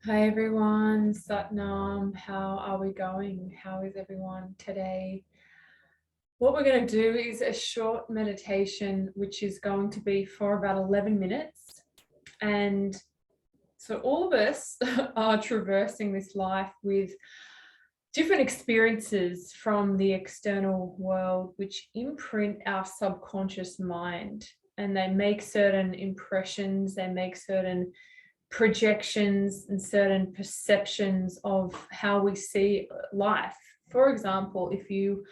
Hi everyone, Satnam, how are we going? How is everyone today? What we're going to do is a short meditation, which is going to be for about 11 minutes. And so all of us are traversing this life with different experiences from the external world, which imprint our subconscious mind. And they make certain impressions, they make certain projections and certain perceptions of how we see life. For example, if you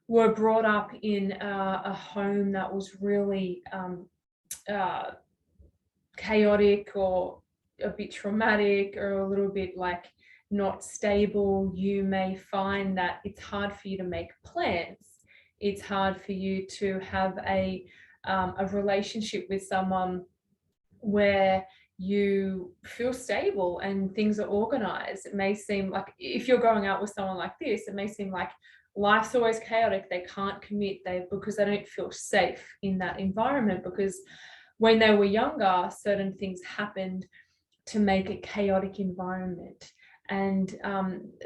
were brought up in a home that was really uh, chaotic or a bit traumatic or a little bit like not stable, you may find that it's hard for you to make plans. It's hard for you to have a relationship with someone where you feel stable and things are organized. It may seem like if you're going out with someone like this, it may seem like life's always chaotic. They can't commit because they don't feel safe in that environment, because when they were younger, certain things happened to make a chaotic environment, and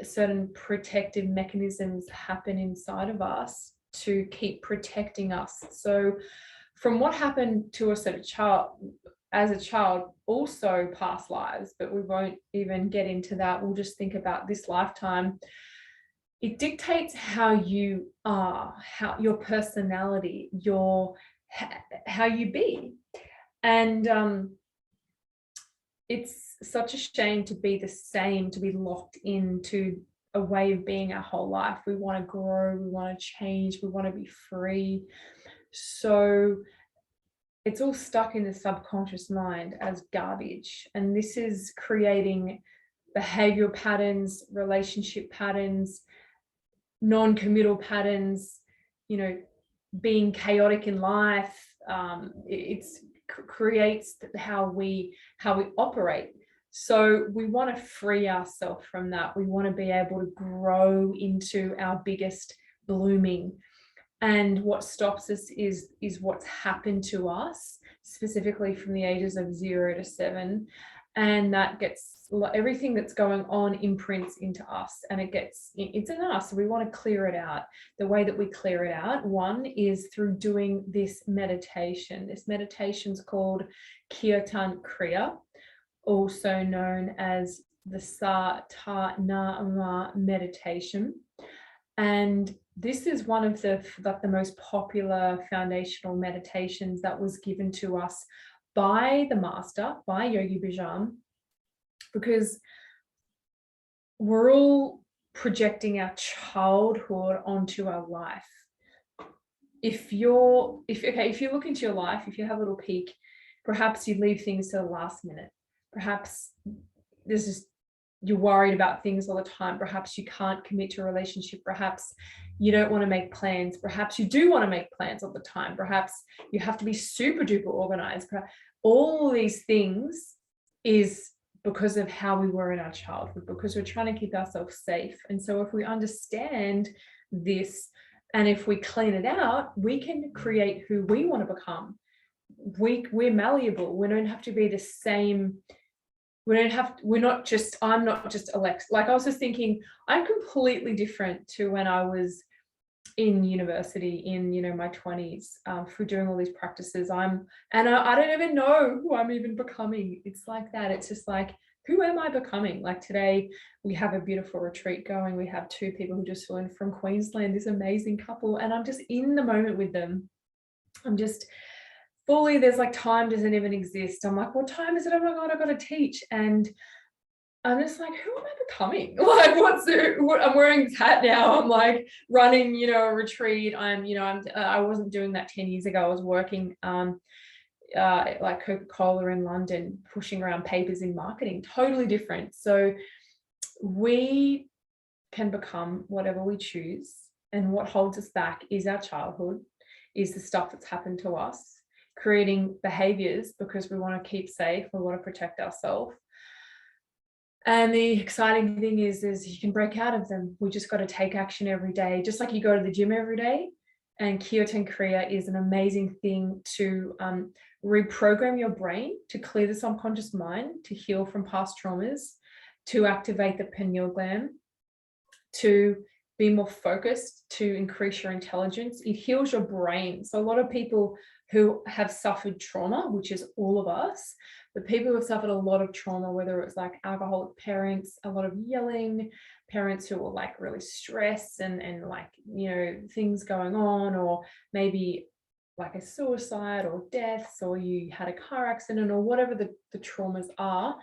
certain protective mechanisms happen inside of us to keep protecting us. So from what happened to us as a child, also past lives, but we won't even get into that. We'll just think about this lifetime. It dictates how you are, how your personality, how you be. And it's such a shame to be the same, to be locked into a way of being our whole life. We want to grow, we want to change, we want to be free. So it's all stuck in the subconscious mind as garbage. And this is creating behavioral patterns, relationship patterns, non-committal patterns, being chaotic in life. It creates how we operate. So we want to free ourselves from that. We want to be able to grow into our biggest blooming. And what stops us is what's happened to us, specifically from the ages of 0 to 7. And that gets everything that's going on imprints into us, and it's in us. So we want to clear it out. The way that we clear it out, one, is through doing this meditation. This meditation's called Kirtan Kriya, also known as the Satnama meditation. And this is one of the most popular foundational meditations that was given to us by the master, by Yogi Bhajan, because we're all projecting our childhood onto our life. If you look into your life, if you have a little peek, perhaps you leave things to the last minute. Perhaps you're worried about things all the time. Perhaps you can't commit to a relationship. Perhaps you don't want to make plans. Perhaps you do want to make plans all the time. Perhaps you have to be super duper organized. All these things is because of how we were in our childhood, because we're trying to keep ourselves safe. And so if we understand this, and if we clean it out, we can create who we want to become. We're malleable. We don't have to be the same. I'm not just Alex. Like, I was just thinking, I'm completely different to when I was in university in, my 20s, for doing all these practices. I don't even know who I'm even becoming. It's like that. It's just like, who am I becoming? Like today, we have a beautiful retreat going. We have 2 people who just flew in from Queensland, this amazing couple, and I'm just in the moment with them. I'm just fully, there's like time doesn't even exist. I'm like, what time is it? Oh my God, I've got to teach. And I'm just like, who am I becoming? Like, I'm wearing this hat now. I'm like running, a retreat. I wasn't doing that 10 years ago. I was working like Coca-Cola in London, pushing around papers in marketing, totally different. So we can become whatever we choose. And what holds us back is our childhood, is the stuff that's happened to us, creating behaviors because we want to keep safe, we want to protect ourselves. And the exciting thing is you can break out of them. We just got to take action every day, just like you go to the gym every day. And Kirtan Kriya is an amazing thing to reprogram your brain, to clear the subconscious mind, to heal from past traumas, to activate the pineal gland, to be more focused, to increase your intelligence. It heals your brain. So a lot of people who have suffered trauma, which is all of us, but people who have suffered a lot of trauma, whether it's like alcoholic parents, a lot of yelling, parents who were like really stressed and like, you know, things going on, or maybe like a suicide or deaths, or you had a car accident, or whatever the traumas are,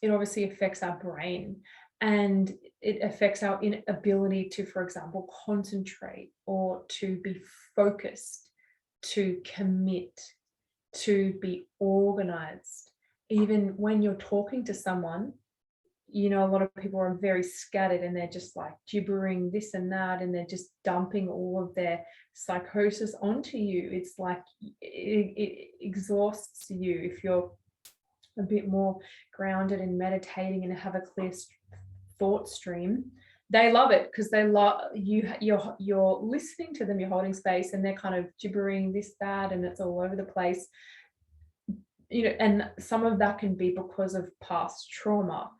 it obviously affects our brain, and it affects our inability to, for example, concentrate or to be focused, to commit, to be organized. Even when you're talking to someone, you know, a lot of people are very scattered and they're just like gibbering this and that, and they're just dumping all of their psychosis onto you. It's like it exhausts you. If you're a bit more grounded and meditating and have a clear thought stream, they love it, because they love you're listening to them, you're holding space, and they're kind of gibbering this, that, and it's all over the place, you know. And some of that can be because of past trauma.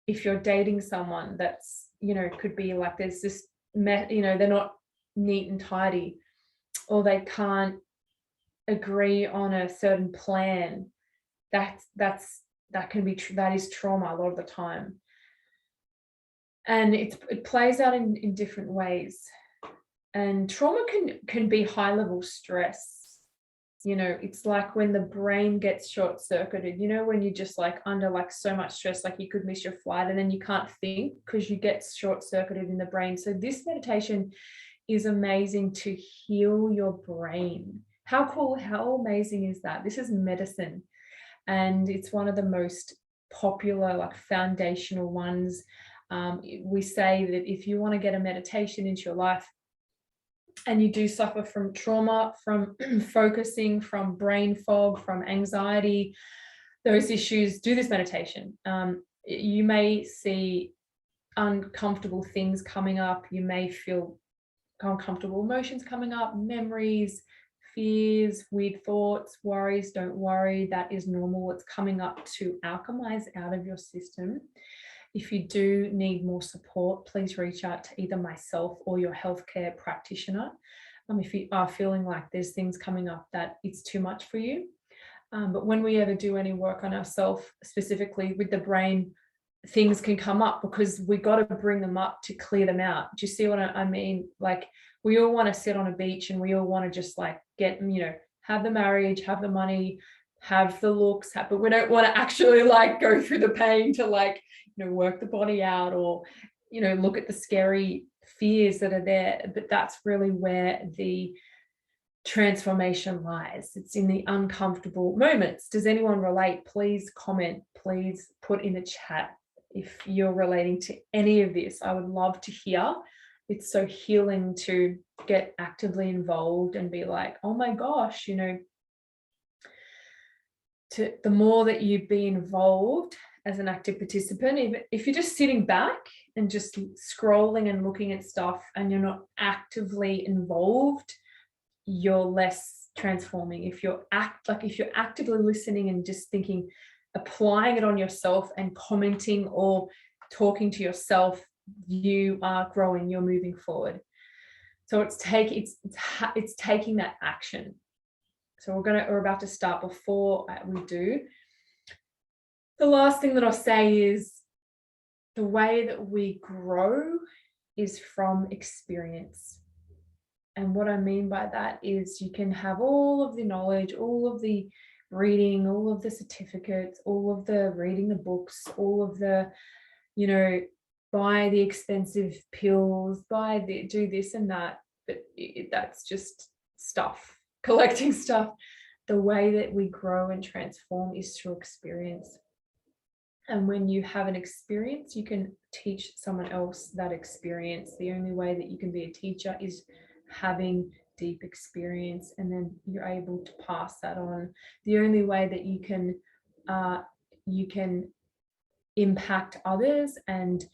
If you're dating someone that's, you know, could be like there's this, you know, they're not neat and tidy, or they can't agree on a certain plan, that is trauma a lot of the time. And it plays out in different ways. And trauma can be high level stress. You know, it's like when the brain gets short circuited, you know, when you're just like under like so much stress, like you could miss your flight and then you can't think because you get short circuited in the brain. So this meditation is amazing to heal your brain. How cool, how amazing is that? This is medicine. And it's one of the most popular, like foundational ones. We say that if you want to get a meditation into your life, and you do suffer from trauma, from focusing, from brain fog, from anxiety, those issues, do this meditation. You may see uncomfortable things coming up. You may feel uncomfortable emotions coming up, memories, fears, weird thoughts, worries. Don't worry, that is normal. It's coming up to alchemize out of your system. If you do need more support, please reach out to either myself or your healthcare practitioner. If you are feeling like there's things coming up that it's too much for you. But when we ever do any work on ourselves, specifically with the brain, things can come up because we got to bring them up to clear them out. Do you see what I mean? Like, we all want to sit on a beach and we all want to just like get, you know, have the marriage, have the money, have the looks, but we don't want to actually like go through the pain to like, you know, work the body out, or, you know, look at the scary fears that are there. But that's really where the transformation lies. It's in the uncomfortable moments. Does anyone relate? Please comment, please put in the chat if you're relating to any of this. I would love to hear. It's so healing to get actively involved and be like, oh my gosh, you know, the more that you be involved as an active participant, if you're just sitting back and just scrolling and looking at stuff and you're not actively involved, you're less transforming. If you're actively listening and just thinking, applying it on yourself and commenting or talking to yourself, you are growing, you're moving forward. So it's taking that action. So we're about to start. Before we do, the last thing that I'll say is the way that we grow is from experience. And what I mean by that is you can have all of the knowledge, all of the reading, all of the certificates, all of the reading the books, all of the, you know, buy the expensive pills, do this and that, but that's just stuff, collecting stuff. The way that we grow and transform is through experience. And when you have an experience, you can teach someone else that experience. The only way that you can be a teacher is having deep experience, and then you're able to pass that on. The only way that you can impact others and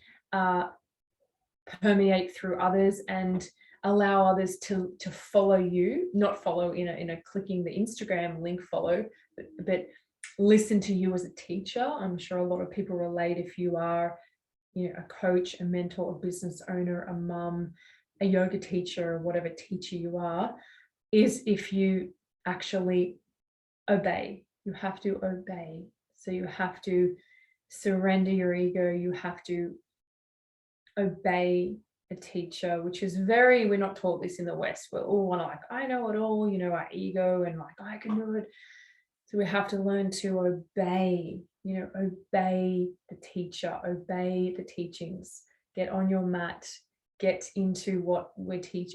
permeate through others and allow others to follow you, not follow in a clicking the Instagram link follow, but listen to you as a teacher. I'm sure a lot of people relate if you are, a coach, a mentor, a business owner, a mum, a yoga teacher, or whatever teacher you are, is if you actually obey. You have to obey. So you have to surrender your ego. You have to obey a teacher, which is we're not taught this in the West. We're all want to like, I know it all, our ego and like, I can do it. So we have to learn to obey, obey the teacher, obey the teachings, get on your mat, get into what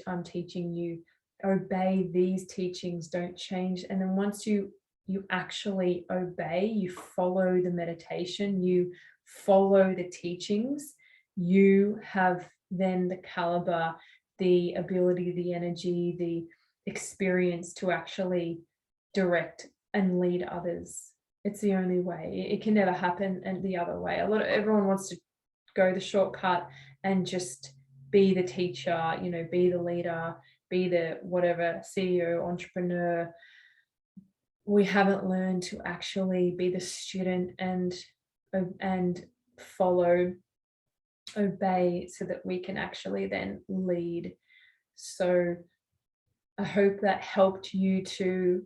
I'm teaching you, obey these teachings, don't change. And then once you actually obey, you follow the meditation, you follow the teachings, you have then the caliber, the ability, the energy, the experience to actually direct and lead others. It's the only way. It can never happen and the other way. Everyone wants to go the shortcut and just be the teacher, be the leader, be the whatever CEO, entrepreneur. We haven't learned to actually be the student and follow, obey, so that we can actually then lead. So I hope that helped you to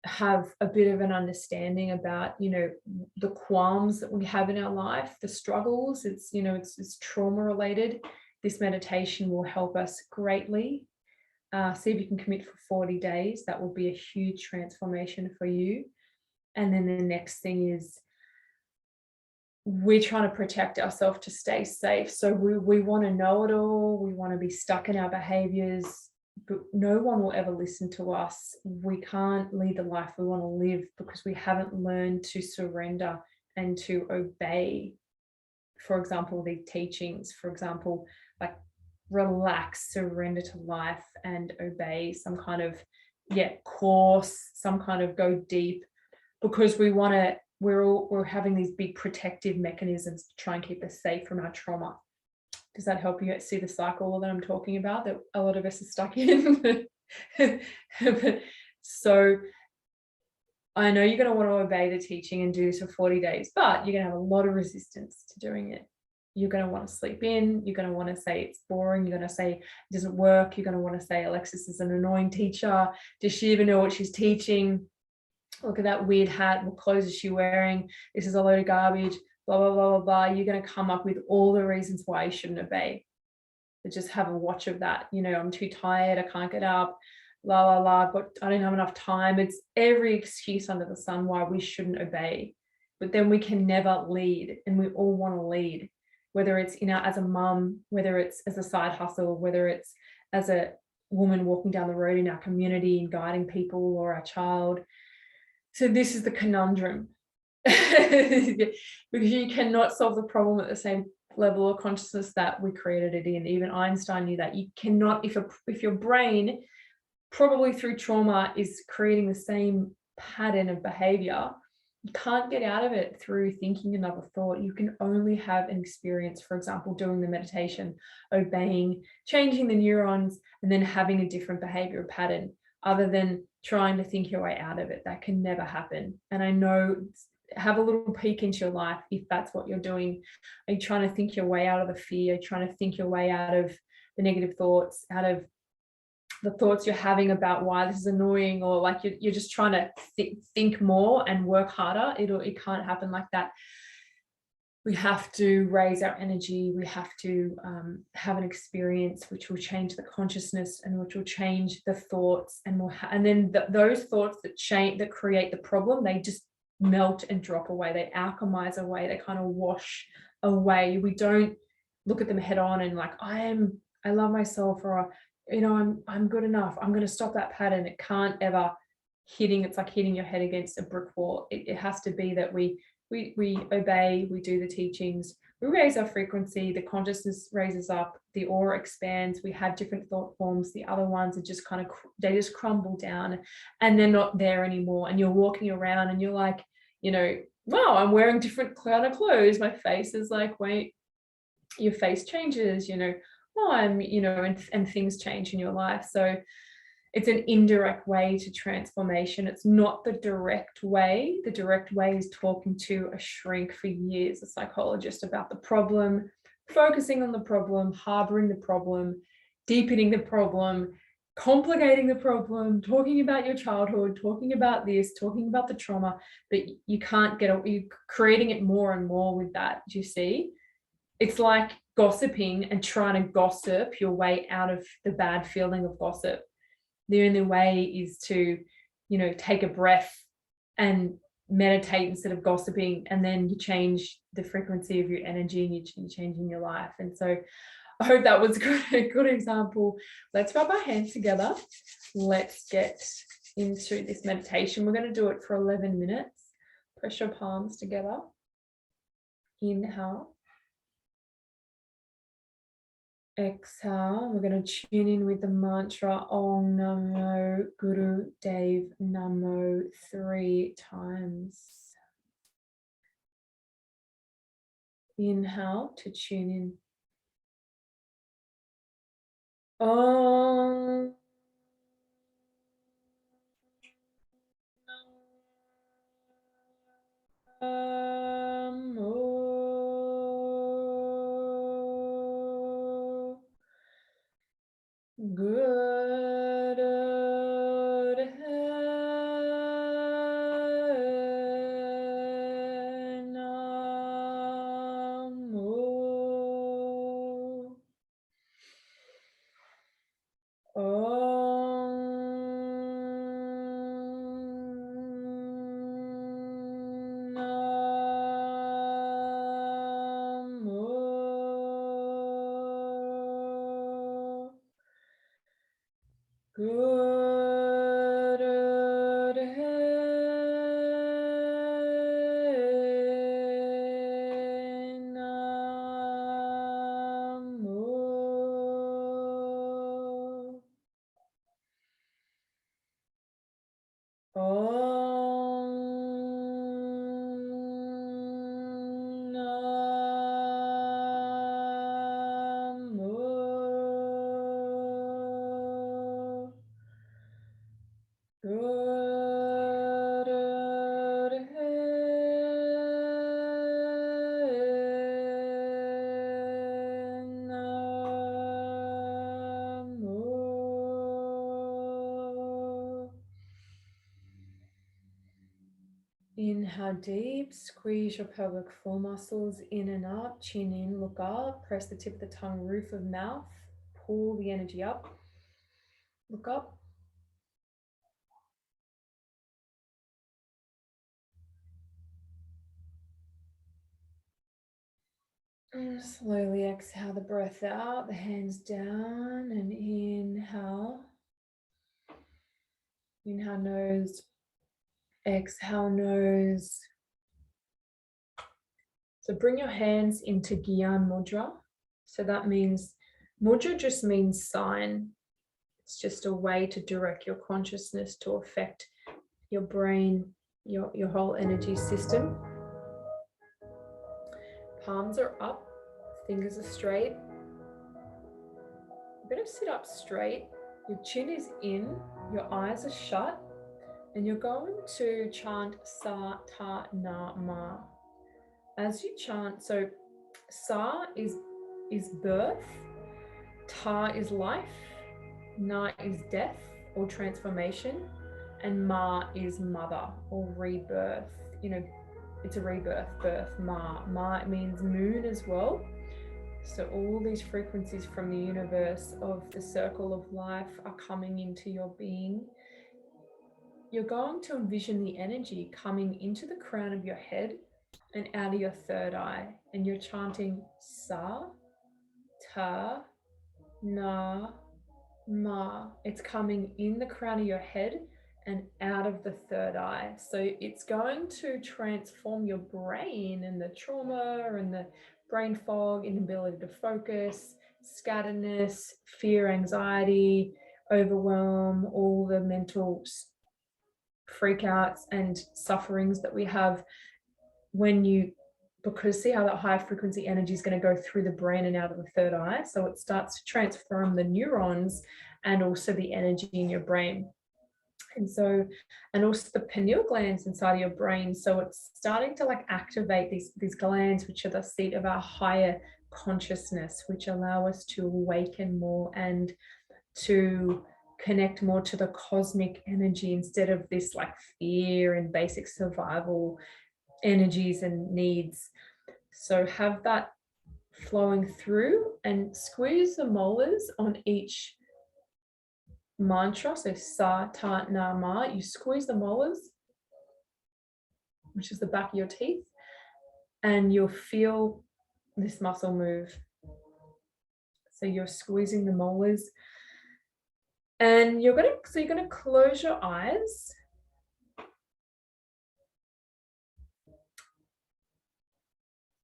have a bit of an understanding about, the qualms that we have in our life, the struggles. It's trauma related. This meditation will help us greatly. See if you can commit for 40 days. That will be a huge transformation for you. And then the next thing is, we're trying to protect ourselves to stay safe. So we want to know it all. We want to be stuck in our behaviors, but no one will ever listen to us. We can't lead the life we want to live because we haven't learned to surrender and to obey, for example, the teachings, for example, like relax, surrender to life and obey some kind of course, some kind of go deep, because we're having these big protective mechanisms to try and keep us safe from our trauma. Does that help you see the cycle that I'm talking about that a lot of us are stuck in? So I know you're going to want to obey the teaching and do this for 40 days, but you're going to have a lot of resistance to doing it. You're going to want to sleep in. You're going to want to say it's boring. You're going to say it doesn't work. You're going to want to say Alexis is an annoying teacher. Does she even know what she's teaching? Look at that weird hat. What clothes is she wearing? This is a load of garbage. Blah, blah, blah, blah, blah. You're going to come up with all the reasons why you shouldn't obey. But just have a watch of that. I'm too tired. I can't get up. La, la, la. I don't have enough time. It's every excuse under the sun why we shouldn't obey. But then we can never lead. And we all want to lead, whether it's as a mum, whether it's as a side hustle, whether it's as a woman walking down the road in our community and guiding people, or our child. So this is the conundrum. Because you cannot solve the problem at the same level of consciousness that we created it in. Even Einstein knew that. You cannot, if your brain, probably through trauma, is creating the same pattern of behavior, you can't get out of it through thinking another thought. You can only have an experience, for example, doing the meditation, obeying, changing the neurons, and then having a different behavior pattern, other than trying to think your way out of it. That can never happen. And I know, have a little peek into your life if that's what you're doing. Are you trying to think your way out of the fear? Are you trying to think your way out of the negative thoughts, out of the thoughts you're having about why this is annoying, or like you're just trying to think more and work harder? It can't happen like that. We have to raise our energy. We have to have an experience which will change the consciousness and which will change the thoughts, and then those thoughts that create the problem, they just melt and drop away. They alchemize away. They kind of wash away. We don't look at them head on and like, I love myself, or I'm good enough. I'm going to stop that pattern. It can't ever it's like hitting your head against a brick wall. It has to be that we obey, we do the teachings, we raise our frequency, the consciousness raises up, the aura expands, we have different thought forms. The other ones are just they just crumble down and they're not there anymore. And you're walking around and you're like, wow, I'm wearing different kind of clothes. My face is like, wait, your face changes, I'm, and things change in your life. So it's an indirect way to transformation. It's not the direct way. The direct way is talking to a shrink for years, a psychologist, about the problem, focusing on the problem, harboring the problem, deepening the problem, complicating the problem, talking about your childhood, talking about this, talking about the trauma, but you can't you're creating it more and more with that. Do you see? It's like gossiping and trying to gossip your way out of the bad feeling of gossip. The only way is to, take a breath and meditate instead of gossiping, and then you change the frequency of your energy and you're changing your life. And so I hope that was a good example. Let's rub our hands together. Let's get into this meditation. We're going to do it for 11 minutes. Press your palms together. Inhale. Exhale. We're going to tune in with the mantra Om Namo Guru Dev Namo 3 times. Inhale to tune in. Om Namo Good Namo Namo Good Namo Om Namo Good Namo. Inhale deep, squeeze your pelvic floor muscles in and up, chin in, look up, press the tip of the tongue, roof of mouth, pull the energy up, look up. And slowly exhale the breath out, the hands down, and inhale. Inhale nose, exhale nose. So bring your hands into Gyan Mudra. So that means, Mudra just means sign. It's just a way to direct your consciousness to affect your brain, your whole energy system. Palms are up, fingers are straight. You're going to sit up straight. Your chin is in, your eyes are shut, and you're going to chant Sa, Ta, Na, Ma. As you chant, so Sa is birth, Ta is life, Na is death or transformation, and Ma is mother or rebirth. It's a rebirth, birth, Ma. Ma means moon as well. So all these frequencies from the universe of the circle of life are coming into your being. You're going to envision the energy coming into the crown of your head and out of your third eye. And you're chanting Sa, Ta, Na, Ma. It's coming in the crown of your head and out of the third eye. So it's going to transform your brain and the trauma and the brain fog, inability to focus, scatteredness, fear, anxiety, overwhelm, all the mental freakouts and sufferings that we have because see how that high frequency energy is going to go through the brain and out of the third eye. So it starts to transform the neurons and also the energy in your brain. And also the pineal glands inside your brain. So it's starting to like activate these glands, which are the seat of our higher consciousness, which allow us to awaken more and to connect more to the cosmic energy instead of this like fear and basic survival energies and needs. So have that flowing through and squeeze the molars on each mantra. So sa, ta, na, ma. You squeeze the molars, which is the back of your teeth, and you'll feel this muscle move. So you're squeezing the molars, and you're gonna close your eyes.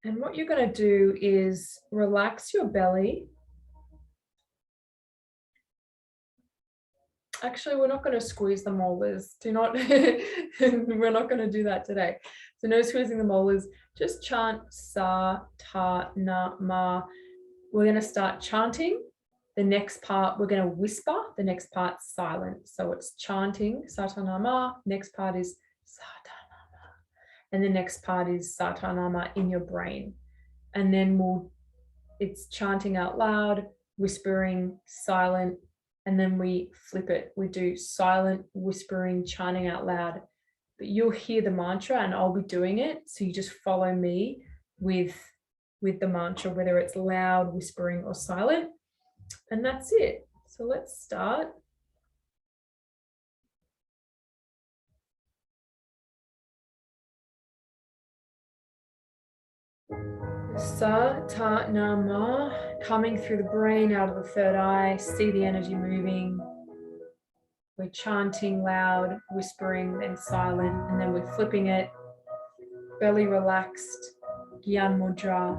And what you're going to do is relax your belly. Actually, we're not going to squeeze the molars. We're not going to do that today. So no squeezing the molars, just chant sa, ta, na, ma. We're going to start chanting. The next part, we're going to whisper. The next part's silent. So it's chanting sa, ta, na, ma. Next part is sa, ta, na, ma. And the next part is sa, ta, na, ma in your brain. And then it's chanting out loud, whispering, silent, and then we flip it. We do silent, whispering, chanting out loud. But you'll hear the mantra and I'll be doing it. So you just follow me with the mantra, whether it's loud, whispering, or silent. And that's it. So let's start. Sa, ta, na, ma, coming through the brain out of the third eye, see the energy moving. We're chanting loud, whispering, then silent, and then we're flipping it, belly relaxed, Gyan Mudra.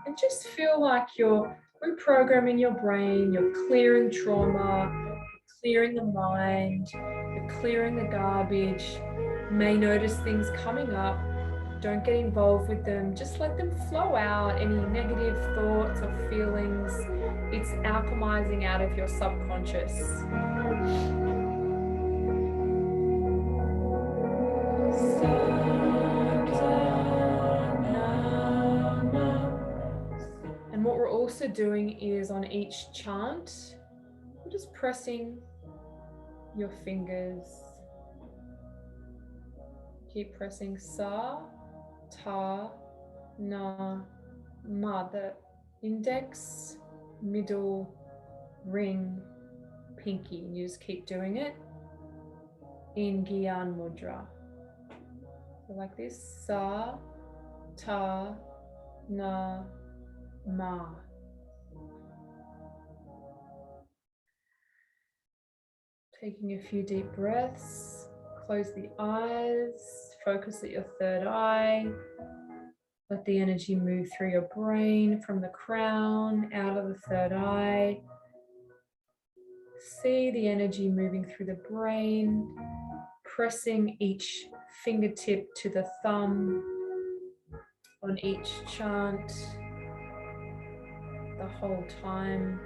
And just feel like you're reprogramming your brain, you're clearing trauma, clearing the mind, you're clearing the garbage. You may notice things coming up. Don't get involved with them. Just let them flow out. Any negative thoughts or feelings, it's alchemizing out of your subconscious. And what we're also doing is on each chant, we're just pressing your fingers. Keep pressing sa, ta, na, ma, the index, middle, ring, pinky. And you just keep doing it in Gyan Mudra. So like this, sa, ta, na, ma. Taking a few deep breaths. Close the eyes, focus at your third eye. Let the energy move through your brain from the crown, out of the third eye. See the energy moving through the brain, pressing each fingertip to the thumb on each chant the whole time.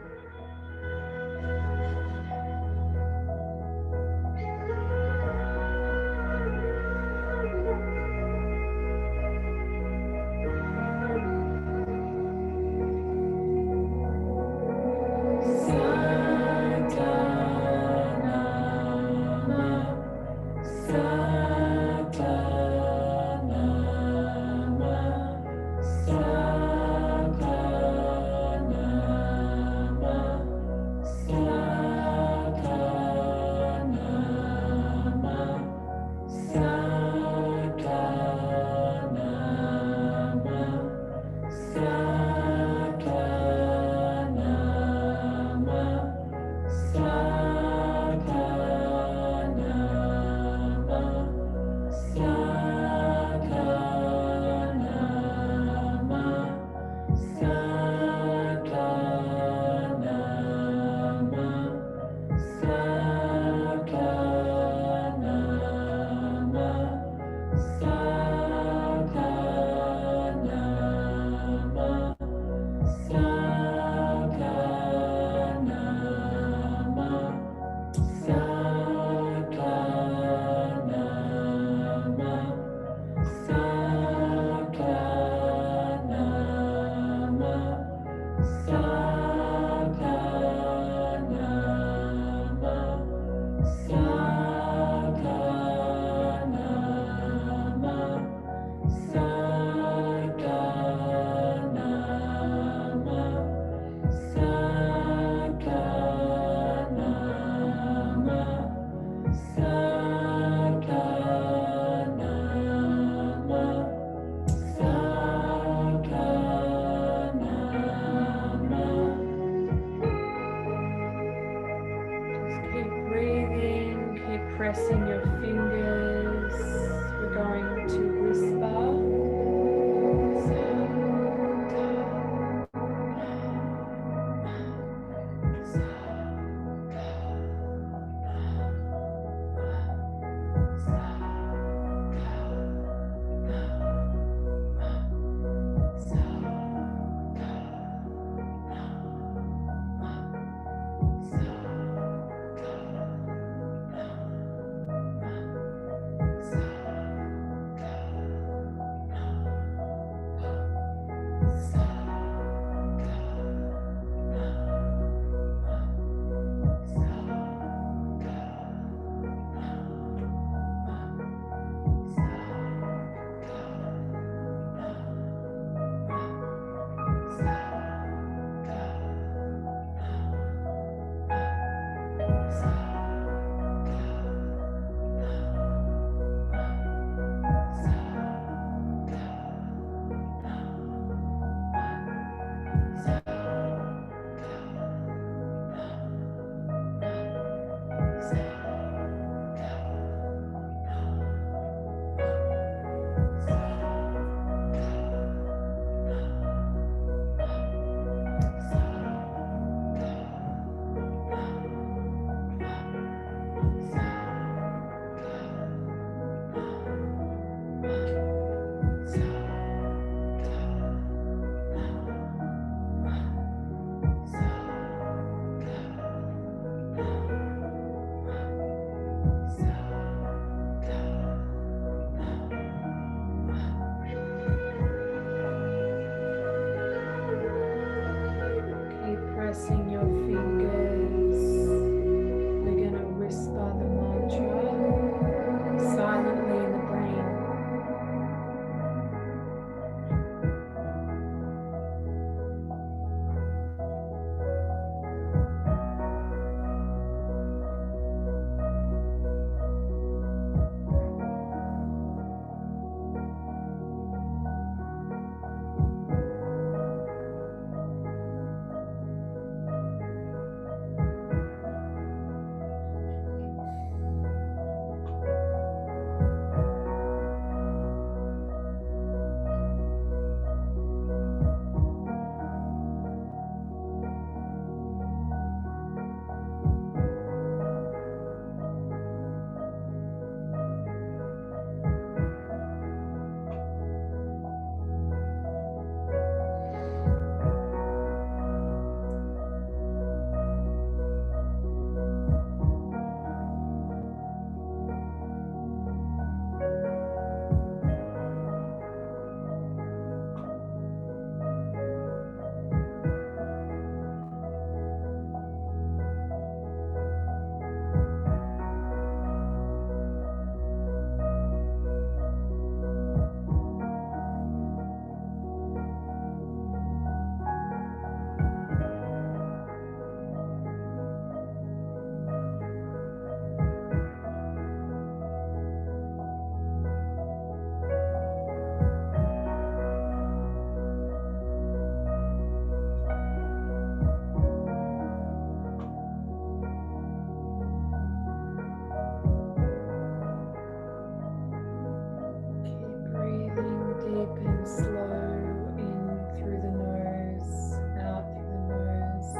deep and slow, in through the nose, out through the nose.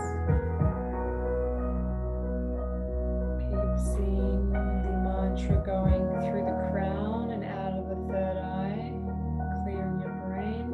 Keep seeing the mantra going through the crown and out of the third eye, clearing your brain.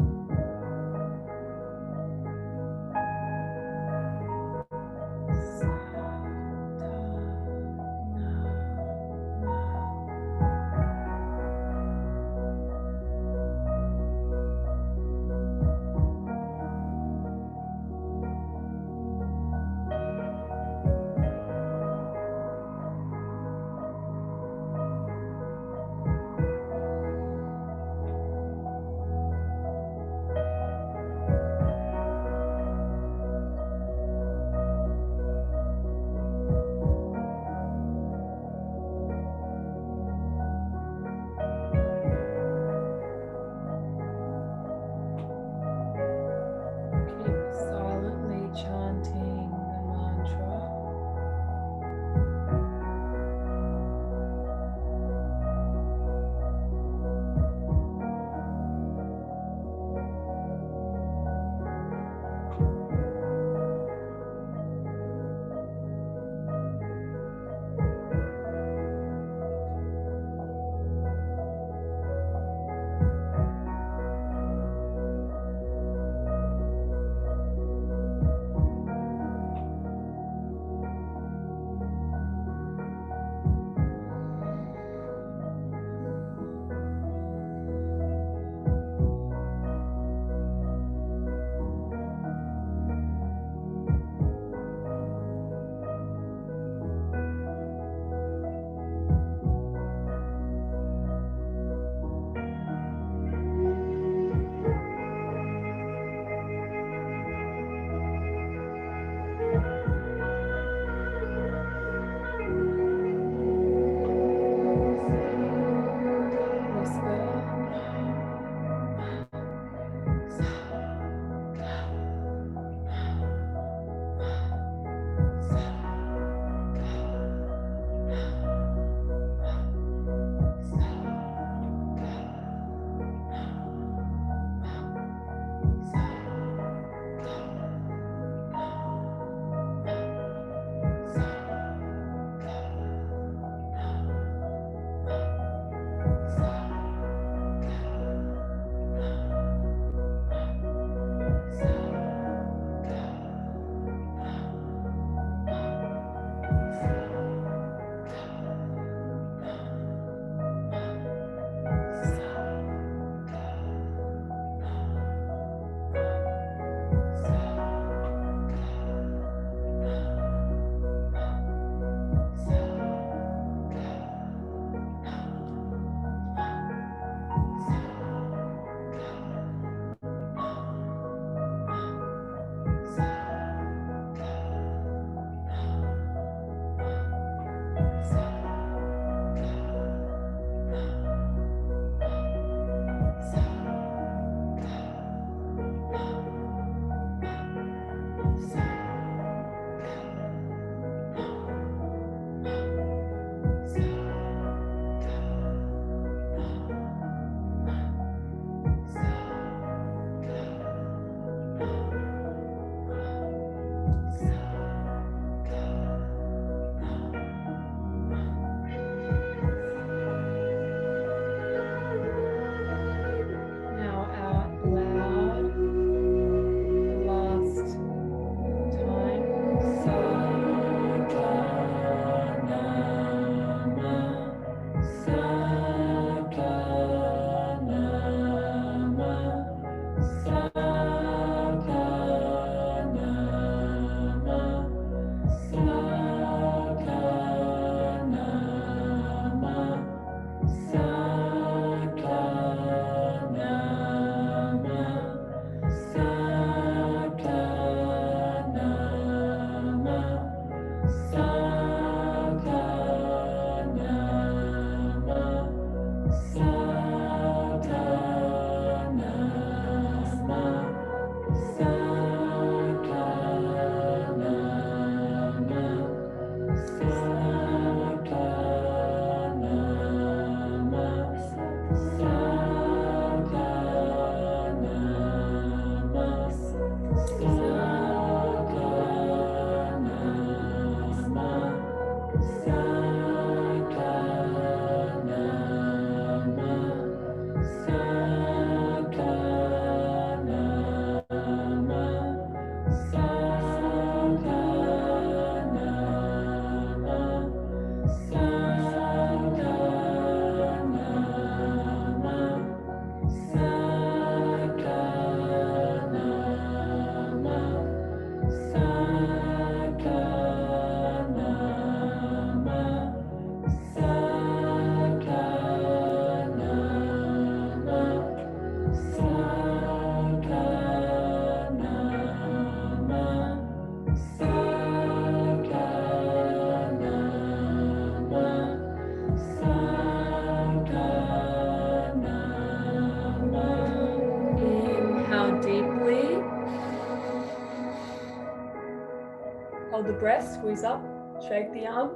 the breath, squeeze up, shake the arm.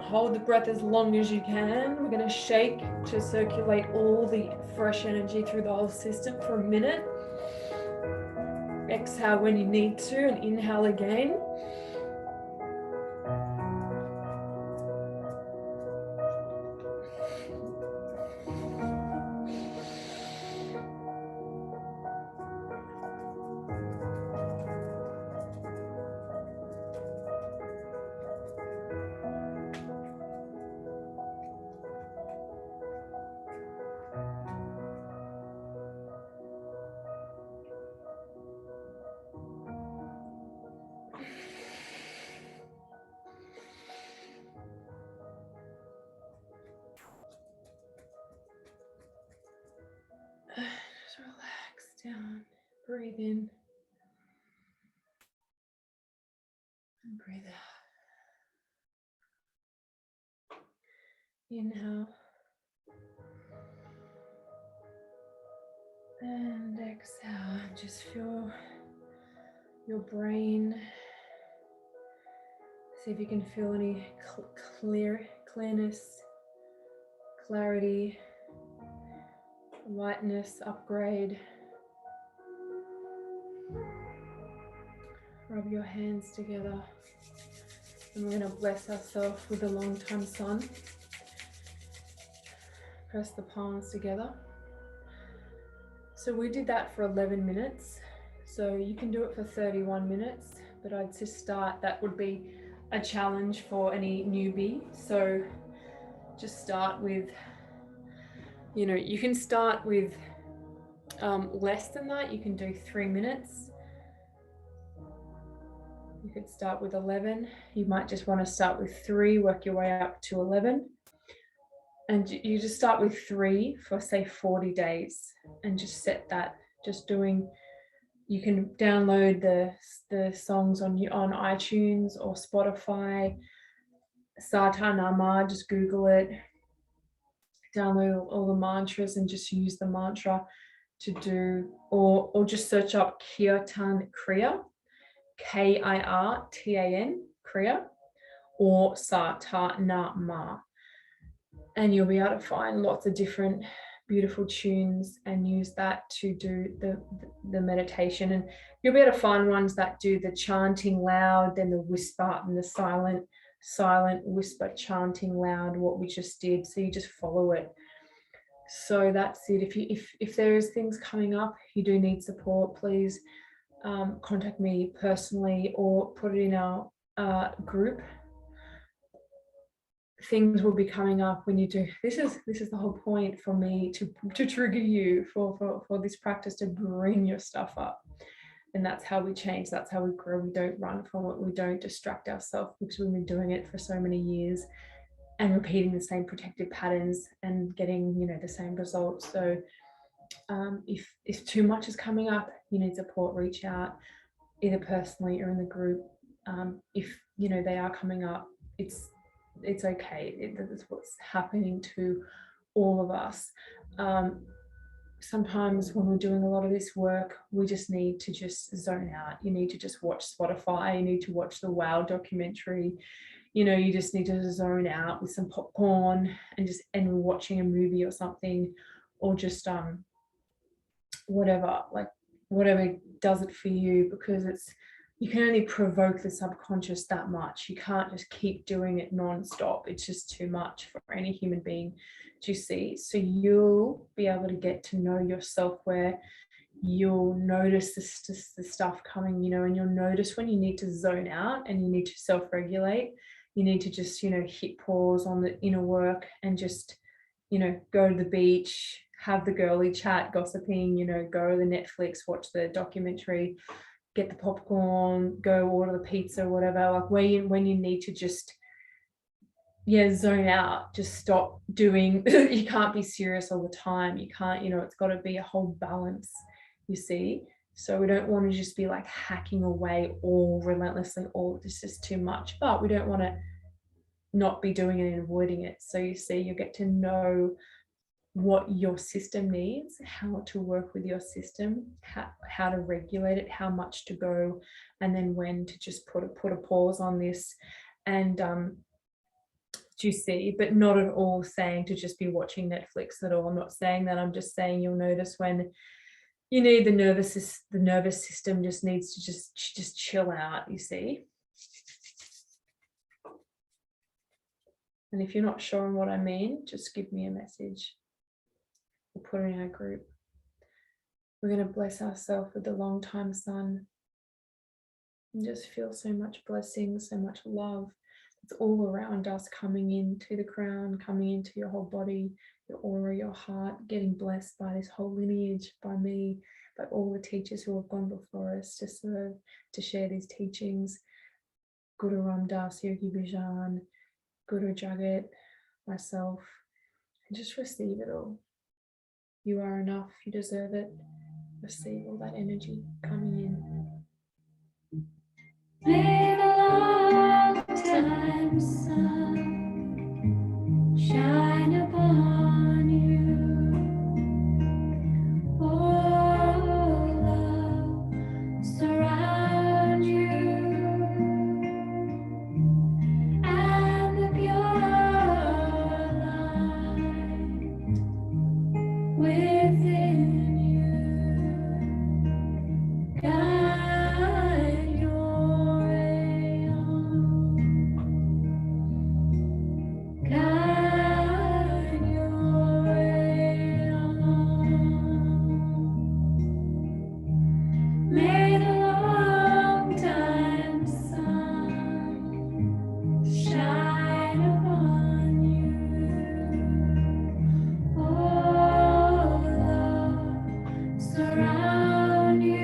Hold the breath as long as you can. We're going to shake to circulate all the fresh energy through the whole system for a minute. Exhale when you need to and inhale again. Just relax down, breathe in and breathe out. Inhale and exhale. Just feel your brain. See if you can feel any clearness, clarity, lightness, upgrade. Rub your hands together. And we're going to bless ourselves with the long time sun. Press the palms together. So we did that for 11 minutes. So you can do it for 31 minutes, but I'd just start, that would be a challenge for any newbie. So just start with, you can start with less than that. You can do 3 minutes. You could start with 11. You might just want to start with 3, work your way up to 11. And you just start with 3 for say 40 days and just set that, just doing, you can download the songs on iTunes or Spotify, Satanama, just Google it, download all the mantras and just use the mantra to do, or just search up Kirtan Kriya, Kirtan, Kriya, or Satanama. And you'll be able to find lots of different beautiful tunes and use that to do the meditation. And you'll be able to find ones that do the chanting loud, then the whisper, and the silent whisper chanting loud, what we just did. So you just follow it. So that's it. If there's things coming up, you do need support, please contact me personally or put it in our group. Things will be coming up when you do. This is the whole point for me, to trigger you for this practice, to bring your stuff up. And that's how we change, that's how we grow. We don't run from it, we don't distract ourselves, because we've been doing it for so many years and repeating the same protective patterns and getting the same results. So if too much is coming up, you need support, reach out either personally or in the group. If they are coming up, it's okay. That's what's happening to all of us. Sometimes when we're doing a lot of this work, we just need to just zone out. You need to just watch Spotify. You need to watch the Wow documentary. You just need to zone out with some popcorn and watching a movie or something, or just whatever does it for you, because you can only provoke the subconscious that much. You can't just keep doing it non-stop. It's just too much for any human being to see. So you'll be able to get to know yourself, where you'll notice the stuff coming, and you'll notice when you need to zone out and you need to self-regulate. You need to just, hit pause on the inner work and just, go to the beach, have the girly chat, gossiping, go to the Netflix, watch the documentary, get the popcorn, go order the pizza, whatever. Like when you need to just zone out, just stop doing. You can't be serious all the time. You can't, it's got to be a whole balance, you see. So we don't want to just be like hacking away all relentlessly, all this is too much. But we don't want to not be doing it and avoiding it. So you see, you get to know what your system needs, how to work with your system, how to regulate it, how much to go, and then when to just put a pause on this. And do you see? But not at all saying to just be watching Netflix at all. I'm not saying that. I'm just saying you'll notice when you need the nervous system just needs to just chill out, you see. And if you're not sure on what I mean, just give me a message. We'll put it in our group. We're going to bless ourselves with the long time sun and just feel so much blessing, so much love. It's all around us, coming into the crown, coming into your whole body, your aura, your heart, getting blessed by this whole lineage, by me, by all the teachers who have gone before us to serve, to share these teachings. Guru Ram Das, Yogi Bhajan, Guru Jagat, myself, and just receive it all. You are enough, you deserve it. Receive all that energy coming in. May the long time sun shine upon you. Oh, love surround you, and the pure light within you guide your way on, guide your way on. May the long time sun shine upon you. Oh, love surround you,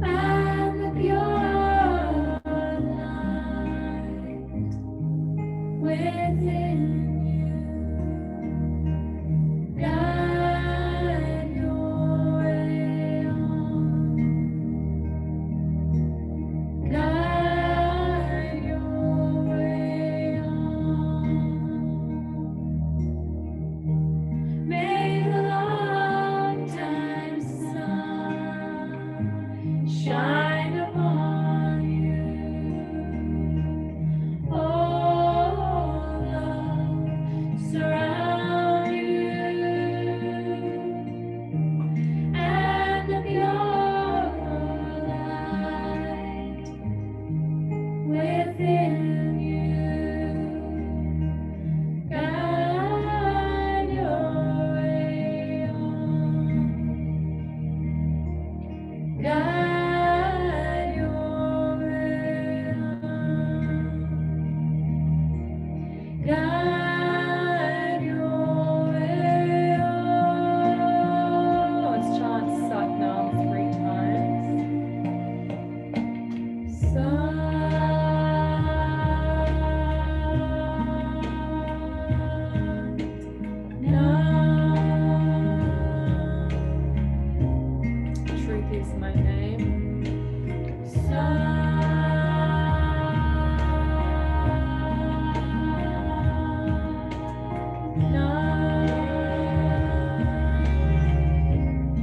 and the pure light within you guide your way on, guide your way on. May the long time sun shine upon you. Oh, love surround you, and the pure light within you guide your way on, guide your way on, guide your way on. Let's chant Sat Nam 3 times. Truth is my name.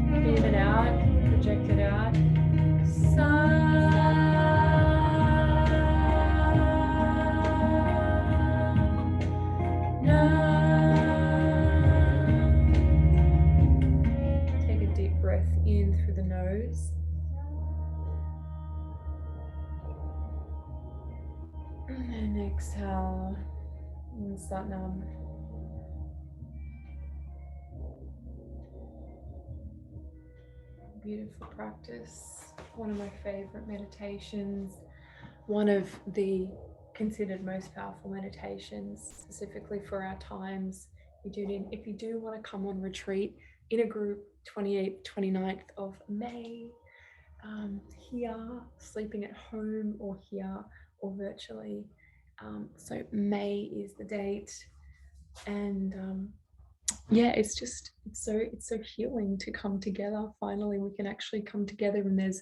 Breathe it out, project it out. Take a deep breath in through the nose. And then exhale. And Sat Nam. Beautiful practice. One of my favorite meditations. One of the considered most powerful meditations, specifically for our times. If you do want to come on retreat in a group, 28th, 29th of May, here, sleeping at home or here or virtually. So May is the date, and yeah, it's so healing to come together. Finally, we can actually come together, and there's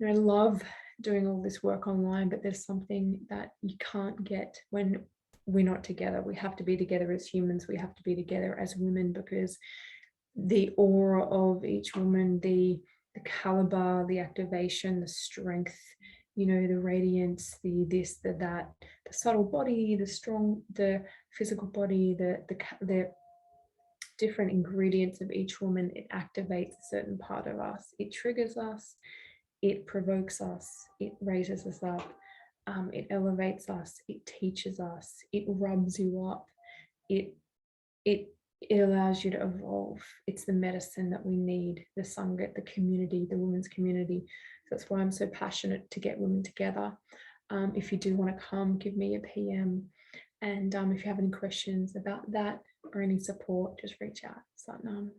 love doing all this work online, but there's something that you can't get when we're not together. We have to be together as humans. We have to be together as women, because the aura of each woman, the caliber, the activation, the strength, the radiance, the this, the that, the subtle body, the strong, the physical body, the different ingredients of each woman, it activates a certain part of us. It triggers us, it provokes us, it raises us up, it elevates us, it teaches us, it rubs you up, it it it allows you to evolve. It's the medicine that we need, the Sangha, the community, the women's community. So that's why I'm so passionate to get women together. If you do want to come, give me a PM. And if you have any questions about that or any support, just reach out. Satnam.